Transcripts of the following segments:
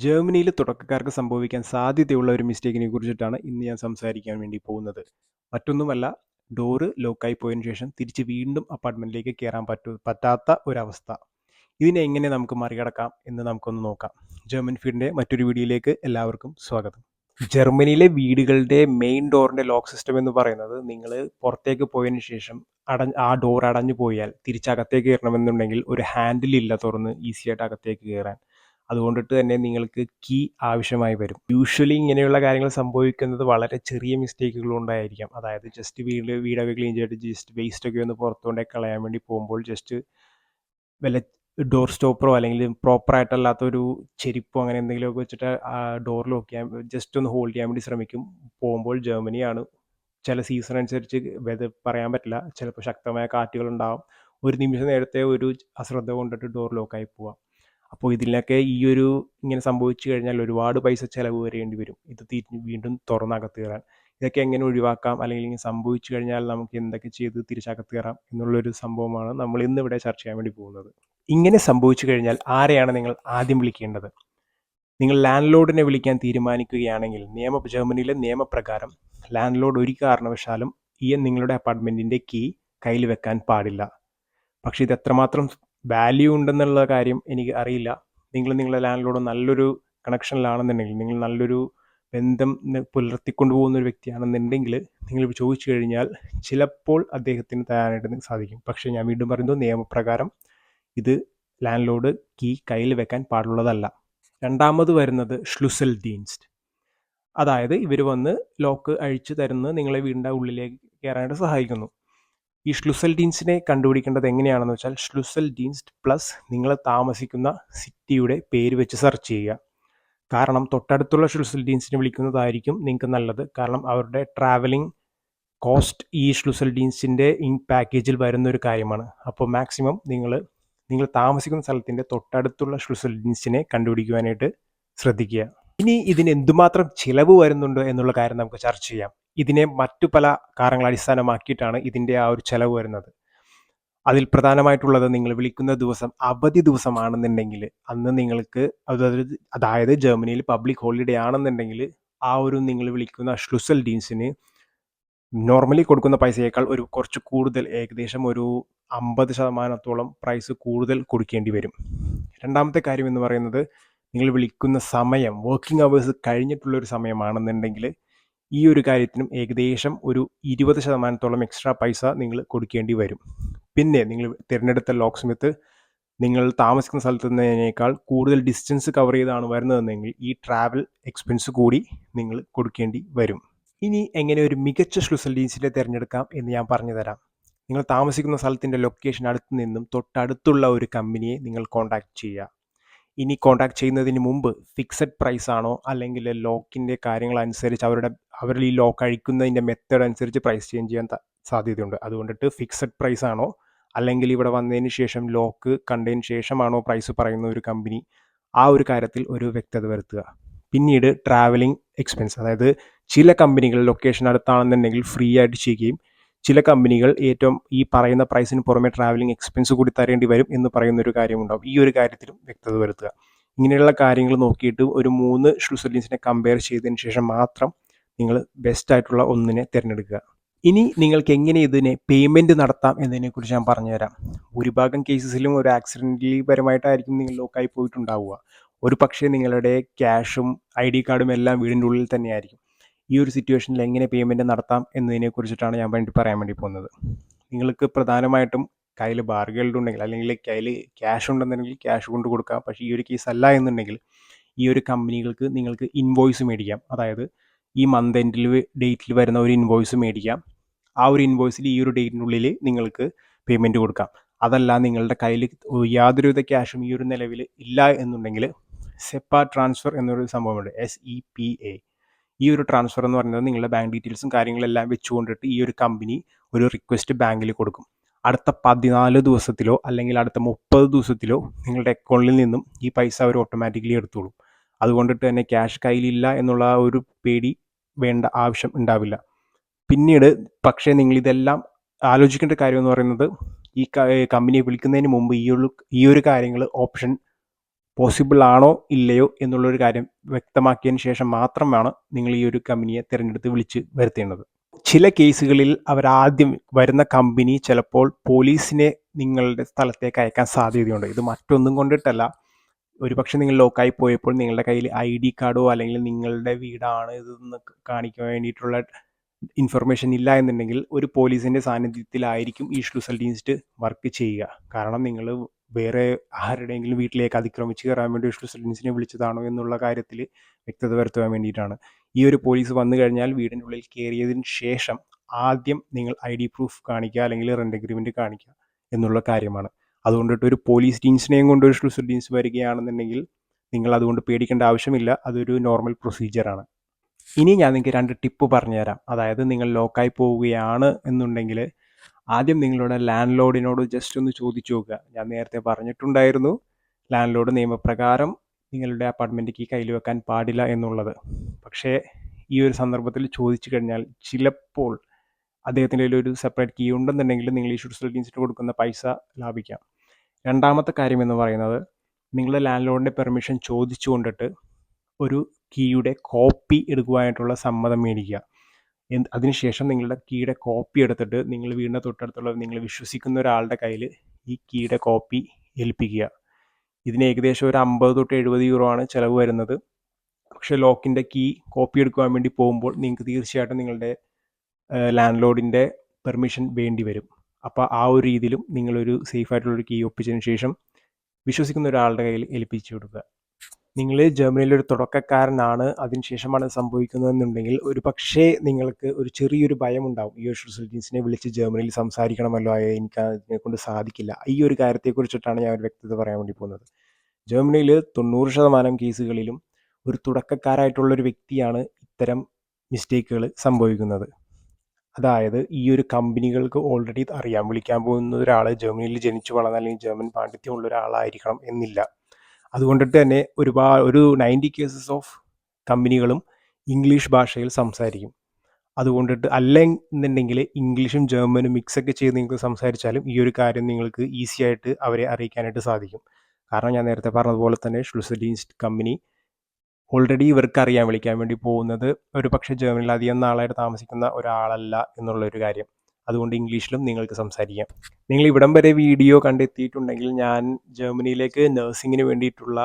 ജർമ്മനിയിൽ തുടക്കക്കാർക്ക് സംഭവിക്കാൻ സാധ്യതയുള്ള ഒരു മിസ്റ്റേക്കിനെ കുറിച്ചിട്ടാണ് ഇന്ന് ഞാൻ സംസാരിക്കാൻ വേണ്ടി പോകുന്നത്. മറ്റൊന്നുമല്ല, ഡോറ് ലോക്കായി പോയതിനു ശേഷം തിരിച്ച് വീണ്ടും അപ്പാർട്ട്മെന്റിലേക്ക് കയറാൻ പറ്റാത്ത ഒരവസ്ഥ. ഇതിനെ എങ്ങനെ നമുക്ക് മറികടക്കാം എന്ന് നമുക്കൊന്ന് നോക്കാം. ജർമ്മൻ ഫീഡിന്റെ മറ്റൊരു വീഡിയോയിലേക്ക് എല്ലാവർക്കും സ്വാഗതം. ജർമ്മനിയിലെ വീടുകളുടെ മെയിൻ ഡോറിന്റെ ലോക്ക് സിസ്റ്റം എന്ന് പറയുന്നത്, നിങ്ങൾ പുറത്തേക്ക് പോയതിനു ശേഷം ആ ഡോർ അടഞ്ഞു പോയാൽ തിരിച്ചകത്തേക്ക് കയറണമെന്നുണ്ടെങ്കിൽ ഒരു ഹാൻഡിൽ ഇല്ല തുറന്ന് ഈസി ആയിട്ട് അകത്തേക്ക് കയറാൻ. അതുകൊണ്ടിട്ട് തന്നെ നിങ്ങൾക്ക് കീ ആവശ്യമായി വരും. യൂഷ്വലി ഇങ്ങനെയുള്ള കാര്യങ്ങൾ സംഭവിക്കുന്നത് വളരെ ചെറിയ മിസ്റ്റേക്കുകൾ കൊണ്ടായിരിക്കാം. അതായത് ജസ്റ്റ് വീടൊക്കെ ക്ലീൻ ചെയ്തിട്ട് ജസ്റ്റ് വേസ്റ്റ് ഒക്കെ ഒന്ന് പുറത്തുകൊണ്ടേ കളയാൻ വേണ്ടി പോകുമ്പോൾ ജസ്റ്റ് വല്ല ഡോർ സ്റ്റോപ്പറോ അല്ലെങ്കിൽ പ്രോപ്പറായിട്ടല്ലാത്തൊരു ചെരിപ്പോ അങ്ങനെ എന്തെങ്കിലുമൊക്കെ വെച്ചിട്ട് ആ ഡോർ ലോക്ക് ചെയ്യാൻ ജസ്റ്റ് ഒന്ന് ഹോൾഡ് ചെയ്യാൻ വേണ്ടി ശ്രമിക്കും. പോകുമ്പോൾ ജർമ്മനിയാണ്, ചില സീസൺ അനുസരിച്ച് വെതർ പറയാൻ പറ്റില്ല, ചിലപ്പോൾ ശക്തമായ കാറ്റുകളുണ്ടാവും. ഒരു നിമിഷ നേരത്തെ ഒരു അശ്രദ്ധ കൊണ്ടിട്ട് ഡോർ ലോക്കായി പോവാം. അപ്പോൾ ഇതിലൊക്കെ ഇങ്ങനെ സംഭവിച്ചു കഴിഞ്ഞാൽ ഒരുപാട് പൈസ ചിലവ് വരേണ്ടി വരും ഇത് തിരിഞ്ഞ് വീണ്ടും തുറന്നകത്ത് കയറാൻ. ഇതൊക്കെ എങ്ങനെ ഒഴിവാക്കാം, അല്ലെങ്കിൽ ഇങ്ങനെ സംഭവിച്ചു കഴിഞ്ഞാൽ നമുക്ക് എന്തൊക്കെ ചെയ്ത് തിരിച്ചകത്ത് കയറാം എന്നുള്ളൊരു സംഭവമാണ് നമ്മൾ ഇന്ന് ഇവിടെ ചർച്ച ചെയ്യാൻ വേണ്ടി പോകുന്നത്. ഇങ്ങനെ സംഭവിച്ചു കഴിഞ്ഞാൽ ആരെയാണ് നിങ്ങൾ ആദ്യം വിളിക്കേണ്ടത്? നിങ്ങൾ ലാൻഡ് ലോഡിനെ വിളിക്കാൻ തീരുമാനിക്കുകയാണെങ്കിൽ ജർമ്മനിയിലെ നിയമപ്രകാരം ലാൻഡ് ലോഡ് ഒരു കാരണവശാലും നിങ്ങളുടെ അപ്പാർട്ട്മെന്റിന്റെ കീ കയ്യിൽ വെക്കാൻ പാടില്ല. പക്ഷെ ഇത് എത്രമാത്രം വാല്യൂ ഉണ്ടെന്നുള്ള കാര്യം എനിക്ക് അറിയില്ല. നിങ്ങളുടെ ലാൻഡ് ലോഡ് നല്ലൊരു കണക്ഷനിലാണെന്നുണ്ടെങ്കിൽ, നിങ്ങൾ നല്ലൊരു ബന്ധം പുലർത്തിക്കൊണ്ടു പോകുന്ന ഒരു വ്യക്തിയാണെന്നുണ്ടെങ്കിൽ, നിങ്ങൾ ചോദിച്ചു കഴിഞ്ഞാൽ ചിലപ്പോൾ അദ്ദേഹത്തിന് തരാനായിട്ട് സാധിക്കും. പക്ഷേ ഞാൻ വീണ്ടും പറയുന്നു, നിയമപ്രകാരം ഇത് ലാൻഡ് ലോഡ് കീ കയ്യിൽ വെക്കാൻ പാടുള്ളതല്ല. രണ്ടാമത് വരുന്നത് ഷ്ലുസൽ ഡീൻസ്റ്റ്. അതായത് ഇവർ വന്ന് ലോക്ക് അഴിച്ചു തരുന്ന നിങ്ങളെ വീടിൻ്റെ ഉള്ളിലേക്ക് കയറാനായിട്ട് സഹായിക്കുന്നു. ഈ ഷ്ലുസൽ ഡീൻസ്റ്റിനെ കണ്ടുപിടിക്കേണ്ടത് എങ്ങനെയാണെന്ന് വെച്ചാൽ, ഷ്ലുസൽ ഡീൻസ്റ്റ് പ്ലസ് നിങ്ങൾ താമസിക്കുന്ന സിറ്റിയുടെ പേര് വെച്ച് സെർച്ച് ചെയ്യുക. കാരണം തൊട്ടടുത്തുള്ള ഷ്ലുസൽ ഡീൻസ്റ്റിനെ വിളിക്കുന്നതായിരിക്കും നിങ്ങൾക്ക് നല്ലത്. കാരണം അവരുടെ ട്രാവലിംഗ് കോസ്റ്റ് ഈ ഷ്ലുസൽ ഡീൻസ്റ്റിൻ്റെ പാക്കേജിൽ വരുന്നൊരു കാര്യമാണ്. അപ്പോൾ മാക്സിമം നിങ്ങൾ താമസിക്കുന്ന സ്ഥലത്തിൻ്റെ തൊട്ടടുത്തുള്ള ഷ്ലുസൽ ഡീൻസ്റ്റിനെ കണ്ടുപിടിക്കുവാനായിട്ട് ശ്രദ്ധിക്കുക. ഇനി ഇതിന് എന്തുമാത്രം ചിലവ് വരുന്നുണ്ട് എന്നുള്ള കാര്യം നമുക്ക് ചർച്ച ചെയ്യാം. ഇതിനെ മറ്റു പല കാരണങ്ങൾ അടിസ്ഥാനമാക്കിയിട്ടാണ് ഇതിൻ്റെ ആ ഒരു ചിലവ് വരുന്നത്. അതിൽ പ്രധാനമായിട്ടുള്ളത്, നിങ്ങൾ വിളിക്കുന്ന ദിവസം അവധി ദിവസമാണെന്നുണ്ടെങ്കിൽ അന്ന് നിങ്ങൾക്ക് അതായത് ജർമ്മനിയിൽ പബ്ലിക് ഹോളിഡേ ആണെന്നുണ്ടെങ്കിൽ നിങ്ങൾ വിളിക്കുന്ന ഷ്ലുസൽ ഡീൻസിന് നോർമലി കൊടുക്കുന്ന പൈസയേക്കാൾ കുറച്ച് കൂടുതൽ, ഏകദേശം ഒരു 50% പ്രൈസ് കൂടുതൽ കൊടുക്കേണ്ടി വരും. രണ്ടാമത്തെ കാര്യം എന്ന് പറയുന്നത്, നിങ്ങൾ വിളിക്കുന്ന സമയം വർക്കിംഗ് അവേഴ്സ് കഴിഞ്ഞിട്ടുള്ളൊരു സമയമാണെന്നുണ്ടെങ്കിൽ ഈ ഒരു കാര്യത്തിനും ഏകദേശം ഒരു 20% എക്സ്ട്രാ പൈസ നിങ്ങൾ കൊടുക്കേണ്ടി വരും. പിന്നെ നിങ്ങൾ തിരഞ്ഞെടുത്ത ലോക്ക് സ്മിത്ത് നിങ്ങൾ താമസിക്കുന്ന സ്ഥലത്ത് നിന്നതിനേക്കാൾ കൂടുതൽ ഡിസ്റ്റൻസ് കവർ ചെയ്താണ് വരുന്നതെങ്കിൽ ഈ ട്രാവൽ എക്സ്പെൻസ് കൂടി നിങ്ങൾ കൊടുക്കേണ്ടി വരും. ഇനി എങ്ങനെ ഒരു മികച്ച ഷ്ലുസൽ ഡീൻസിനെ തിരഞ്ഞെടുക്കാം എന്ന് ഞാൻ പറഞ്ഞു തരാം. നിങ്ങൾ താമസിക്കുന്ന സ്ഥലത്തിൻ്റെ ലൊക്കേഷൻ അടുത്ത് നിന്നും തൊട്ടടുത്തുള്ള ഒരു കമ്പനിയെ നിങ്ങൾ കോൺടാക്ട് ചെയ്യുക. ഇനി കോൺടാക്ട് ചെയ്യുന്നതിന് മുമ്പ് ഫിക്സഡ് പ്രൈസ് ആണോ അല്ലെങ്കിൽ ലോക്കിൻ്റെ കാര്യങ്ങൾ അനുസരിച്ച് അവർ ഈ ലോക്ക് അഴിക്കുന്നതിൻ്റെ മെത്തേഡ് അനുസരിച്ച് പ്രൈസ് ചേഞ്ച് ചെയ്യാൻ സാധ്യതയുണ്ട്. അതുകൊണ്ടിട്ട് ഫിക്സഡ് പ്രൈസ് ആണോ അല്ലെങ്കിൽ ഇവിടെ വന്നതിന് ശേഷം ലോക്ക് കണ്ടതിന് ശേഷമാണോ പ്രൈസ് പറയുന്ന ഒരു കമ്പനി, ആ ഒരു കാര്യത്തിൽ ഒരു വ്യക്തത വരുത്തുക. പിന്നീട് ട്രാവലിംഗ് എക്സ്പെൻസ്, അതായത് ചില കമ്പനികൾ ലൊക്കേഷൻ അടുത്താണെന്നുണ്ടെങ്കിൽ ഫ്രീ ആയിട്ട് ചെയ്യുകയും ചില കമ്പനികൾ ഏറ്റവും ഈ പറയുന്ന പ്രൈസിന് പുറമെ ട്രാവലിംഗ് എക്സ്പെൻസ് കൂടി തരേണ്ടി വരും എന്ന് പറയുന്ന ഒരു കാര്യമുണ്ടാവും. ഈ ഒരു കാര്യത്തിലും വ്യക്തത വരുത്തുക. ഇങ്ങനെയുള്ള കാര്യങ്ങൾ നോക്കിയിട്ട് ഒരു 3 ഷ്ലുസൽ ഡീൻസിനെ കമ്പയർ ചെയ്തതിന് ശേഷം മാത്രം നിങ്ങൾ ബെസ്റ്റ് ആയിട്ടുള്ള ഒന്നിനെ തിരഞ്ഞെടുക്കുക. ഇനി നിങ്ങൾക്ക് എങ്ങനെ ഇതിനെ പേയ്മെൻറ്റ് നടത്താം എന്നതിനെക്കുറിച്ച് ഞാൻ പറഞ്ഞുതരാം. ഭൂരിഭാഗം കേസസിലും ഒരു ആക്സിഡൻ്റലി പരമായിട്ടായിരിക്കും നിങ്ങൾ ലോക്കായി പോയിട്ടുണ്ടാവുക. ഒരു പക്ഷേ നിങ്ങളുടെ ക്യാഷും ID കാർഡും എല്ലാം വീടിൻ്റെ ഉള്ളിൽ തന്നെയായിരിക്കും. ഈ ഒരു സിറ്റുവേഷനിൽ എങ്ങനെ പേയ്മെൻറ്റ് നടത്താം എന്നതിനെ കുറിച്ചിട്ടാണ് ഞാൻ പറയാൻ വേണ്ടി പോകുന്നത്. നിങ്ങൾക്ക് പ്രധാനമായിട്ടും കയ്യിൽ ബാർഗേൾഡ് ഉണ്ടെങ്കിൽ അല്ലെങ്കിൽ കയ്യിൽ ക്യാഷ് ഉണ്ടെന്നുണ്ടെങ്കിൽ ക്യാഷ് കൊണ്ട് കൊടുക്കാം. പക്ഷേ ഈ ഒരു കേസ് അല്ല എന്നുണ്ടെങ്കിൽ ഈ ഒരു കമ്പനികൾക്ക് നിങ്ങൾക്ക് ഇൻവോയ്സ് മേടിക്കാം. അതായത് ഈ മന്ത് എൻഡിൽ ഡേറ്റിൽ വരുന്ന ഒരു ഇൻവോയ്സ് മേടിക്കാം. ആ ഒരു ഇൻവോയ്സിൽ ഈ ഒരു ഡേറ്റിനുള്ളിൽ നിങ്ങൾക്ക് പേയ്മെൻറ്റ് കൊടുക്കാം. അതല്ല നിങ്ങളുടെ കയ്യിൽ യാതൊരുവിധ ക്യാഷും ഈ ഒരു നിലവിൽ ഇല്ല എന്നുണ്ടെങ്കിൽ സെപ്പ ട്രാൻസ്ഫർ എന്നൊരു സംഭവമുണ്ട്, SEPA. ഈ ഒരു ട്രാൻസ്ഫർ എന്ന് പറയുന്നത് നിങ്ങളുടെ ബാങ്ക് ഡീറ്റെയിൽസും കാര്യങ്ങളെല്ലാം വെച്ചുകൊണ്ടിട്ട് ഈ ഒരു കമ്പനി ഒരു റിക്വസ്റ്റ് ബാങ്കിൽ കൊടുക്കും. അടുത്ത 14 ദിവസത്തിലോ അല്ലെങ്കിൽ അടുത്ത 30 ദിവസത്തിലോ നിങ്ങളുടെ അക്കൗണ്ടിൽ നിന്നും ഈ പൈസ അവർ ഓട്ടോമാറ്റിക്കലി എടുത്തോളും. അതുകൊണ്ടിട്ട് തന്നെ ക്യാഷ് കയ്യിലില്ല എന്നുള്ള ഒരു പേടി വേണ്ട ആവശ്യം ഉണ്ടാവില്ല. പിന്നീട് പക്ഷേ നിങ്ങളിതെല്ലാം ആലോചിക്കേണ്ട കാര്യം എന്ന് പറയുന്നത്, ഈ കമ്പനിയെ വിളിക്കുന്നതിന് മുമ്പ് ഈ ഒരു കാര്യങ്ങൾ ഓപ്ഷൻ പോസിബിൾ ആണോ ഇല്ലയോ എന്നുള്ളൊരു കാര്യം വ്യക്തമാക്കിയതിന് ശേഷം മാത്രമാണ് നിങ്ങൾ ഈ ഒരു കമ്പനിയെ തിരഞ്ഞെടുത്ത് വിളിച്ച് വരുത്തേണ്ടത്. ചില കേസുകളിൽ അവരാദ്യം വരുന്ന കമ്പനി ചിലപ്പോൾ പോലീസിനെ നിങ്ങളുടെ സ്ഥലത്തേക്ക് അയക്കാൻ സാധ്യതയുണ്ട്. ഇത് മറ്റൊന്നും കൊണ്ടിട്ടല്ല, ഒരുപക്ഷെ നിങ്ങൾ ലോക്കായി പോയപ്പോൾ നിങ്ങളുടെ കയ്യിൽ ID കാർഡോ അല്ലെങ്കിൽ നിങ്ങളുടെ വീടാണ് ഇതെന്ന് കാണിക്കാൻ വേണ്ടിയിട്ടുള്ള ഇൻഫർമേഷൻ ഇല്ല എന്നുണ്ടെങ്കിൽ ഒരു പോലീസിൻ്റെ സാന്നിധ്യത്തിലായിരിക്കും ഈ ഷ്ലൂസൽഡിൻസ്റ്റ് വർക്ക് ചെയ്യുക. കാരണം നിങ്ങൾ വേറെ ആരുടെയെങ്കിലും വീട്ടിലേക്ക് അതിക്രമിച്ച് കയറാൻ വേണ്ടി ഷ്ലൂസൽഡിൻസിനെ വിളിച്ചതാണോ എന്നുള്ള കാര്യത്തിൽ വ്യക്തത വരുത്തുവാൻ വേണ്ടിയിട്ടാണ്. ഈ ഒരു പോലീസ് വന്നു കഴിഞ്ഞാൽ വീടിൻ്റെ ഉള്ളിൽ കയറിയതിന് ശേഷം ആദ്യം നിങ്ങൾ ID പ്രൂഫ് കാണിക്കുക അല്ലെങ്കിൽ റെൻ്റ് അഗ്രിമെൻറ്റ് കാണിക്കുക എന്നുള്ള കാര്യമാണ്. അതുകൊണ്ടിട്ട് ഒരു പോലീസ് ടീംസിനെയും കൊണ്ട് ഒരു ഷ്ലൂസൽഡിൻസ് വരികയാണെന്നുണ്ടെങ്കിൽ നിങ്ങൾ അതുകൊണ്ട് പേടിക്കേണ്ട ആവശ്യമില്ല. അതൊരു നോർമൽ പ്രൊസീജിയറാണ്. ഇനി ഞാൻ നിങ്ങൾക്ക് 2 ടിപ്പ് പറഞ്ഞുതരാം. അതായത് നിങ്ങൾ ലോക്കായി പോവുകയാണ് എന്നുണ്ടെങ്കിൽ ആദ്യം നിങ്ങളുടെ ലാൻഡ് ലോഡിനോട് ജസ്റ്റ് ഒന്ന് ചോദിച്ചു നോക്കുക. ഞാൻ നേരത്തെ പറഞ്ഞിട്ടുണ്ടായിരുന്നു, ലാൻഡ് ലോഡ് നിയമപ്രകാരം നിങ്ങളുടെ അപ്പാർട്ട്മെൻറ്റ് കീ കയ്യിൽ വെക്കാൻ പാടില്ല എന്നുള്ളത്. പക്ഷേ ഈ ഒരു സന്ദർഭത്തിൽ ചോദിച്ചു കഴിഞ്ഞാൽ ചിലപ്പോൾ അദ്ദേഹത്തിൻ്റെ കയ്യിൽ ഒരു സെപ്പറേറ്റ് കീ ഉണ്ടെന്നുണ്ടെങ്കിൽ നിങ്ങൾ ഈ ഷ്ലൂസൽഡിൻസിന് കൊടുക്കുന്ന പൈസ ലാഭിക്കാം. രണ്ടാമത്തെ കാര്യം എന്ന് പറയുന്നത്, നിങ്ങളുടെ ലാൻഡ് ലോഡിൻ്റെ പെർമിഷൻ ചോദിച്ചുകൊണ്ടിട്ട് ഒരു കീയുടെ കോപ്പി എടുക്കുവാനായിട്ടുള്ള സമ്മതം മേടിക്കുക. അതിനുശേഷം നിങ്ങളുടെ കീയുടെ കോപ്പി എടുത്തിട്ട് നിങ്ങൾ വീടിൻ്റെ തൊട്ടടുത്തുള്ള നിങ്ങൾ വിശ്വസിക്കുന്ന ഒരാളുടെ കയ്യിൽ ഈ കീയുടെ കോപ്പി ഏൽപ്പിക്കുക. ഇതിന് ഏകദേശം ഒരു 50 തൊട്ട് 70 യൂറോ ആണ് ചിലവ് വരുന്നത്. പക്ഷേ ലോക്കിൻ്റെ കീ കോപ്പി എടുക്കുവാൻ വേണ്ടി പോകുമ്പോൾ നിങ്ങൾക്ക് തീർച്ചയായിട്ടും നിങ്ങളുടെ ലാൻഡ് ലോഡിൻ്റെ പെർമിഷൻ വേണ്ടി വരും. അപ്പോൾ ആ ഒരു രീതിയിലും നിങ്ങളൊരു സേഫ് ആയിട്ടുള്ളൊരു കീ ഒപ്പിച്ചതിന് ശേഷം വിശ്വസിക്കുന്ന ഒരാളുടെ കയ്യിൽ ഏൽപ്പിച്ചു കൊടുക്കുക. നിങ്ങൾ ജർമ്മനിയിലൊരു തുടക്കക്കാരനാണ്, അതിനുശേഷമാണ് സംഭവിക്കുന്നതെന്നുണ്ടെങ്കിൽ ഒരു പക്ഷേ നിങ്ങൾക്ക് ഒരു ചെറിയൊരു ഭയം ഉണ്ടാവും. ഈ ഒരു ഷ്ലൂസൽഡിൻസിനെ വിളിച്ച് ജർമ്മനിയിൽ സംസാരിക്കണമല്ലോ, എനിക്ക് അതിനെക്കൊണ്ട് സാധിക്കില്ല. ഈ ഒരു കാര്യത്തെക്കുറിച്ചിട്ടാണ് ഞാൻ ഒരു വ്യക്തത പറയാൻ വേണ്ടി പോകുന്നത്. ജർമ്മനിയിൽ 90% കേസുകളിലും ഒരു തുടക്കക്കാരായിട്ടുള്ളൊരു വ്യക്തിയാണ് ഇത്തരം മിസ്റ്റേക്കുകൾ സംഭവിക്കുന്നത്. അതായത് ഈ ഒരു കമ്പനികൾക്ക് ഓൾറെഡി അറിയാം വിളിക്കാൻ പോകുന്ന ഒരാൾ ജർമ്മനിയിൽ ജനിച്ചു വളർന്ന അല്ലെങ്കിൽ ജർമ്മൻ പാണ്ഡിത്യമുള്ള ഒരാളായിരിക്കണം എന്നില്ല. അതുകൊണ്ടിട്ട് തന്നെ ഒരു 90 കേസസ് ഓഫ് കമ്പനികളും ഇംഗ്ലീഷ് ഭാഷയിൽ സംസാരിക്കും. അതുകൊണ്ടിട്ട് അല്ല എന്നുണ്ടെങ്കിൽ ഇംഗ്ലീഷും ജർമ്മനും മിക്സൊക്കെ ചെയ്ത് നിങ്ങൾക്ക് സംസാരിച്ചാലും ഈ ഒരു കാര്യം നിങ്ങൾക്ക് ഈസി ആയിട്ട് അവരെ അറിയിക്കാനായിട്ട് സാധിക്കും. കാരണം ഞാൻ നേരത്തെ പറഞ്ഞതുപോലെ തന്നെ ഷ്ലൂസൽഡിൻസ്റ്റ് കമ്പനി ഓൾറെഡി ഇവർക്കറിയാൻ വിളിക്കാൻ വേണ്ടി പോകുന്നത് ഒരു പക്ഷേ ജർമ്മനിയിൽ അധികം നാളായിട്ട് താമസിക്കുന്ന ഒരാളല്ല എന്നുള്ളൊരു കാര്യം. അതുകൊണ്ട് ഇംഗ്ലീഷിലും നിങ്ങൾക്ക് സംസാരിക്കാം. നിങ്ങൾ ഇവിടം വരെ വീഡിയോ കണ്ടെത്തിയിട്ടുണ്ടെങ്കിൽ ഞാൻ ജർമ്മനിയിലേക്ക് നഴ്സിങ്ങിന് വേണ്ടിയിട്ടുള്ള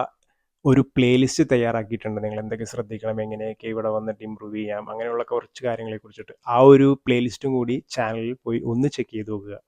ഒരു പ്ലേലിസ്റ്റ് തയ്യാറാക്കിയിട്ടുണ്ട്. നിങ്ങൾ എന്തൊക്കെ ശ്രദ്ധിക്കണം, എങ്ങനെയൊക്കെ ഇവിടെ വന്നിട്ട് ഇമ്പ്രൂവ് ചെയ്യാം, അങ്ങനെയുള്ള കുറച്ച് കാര്യങ്ങളെ കുറിച്ചിട്ട് ആ ഒരു പ്ലേലിസ്റ്റും കൂടി ചാനലിൽ പോയി ഒന്ന് ചെക്ക് ചെയ്ത് നോക്കുക.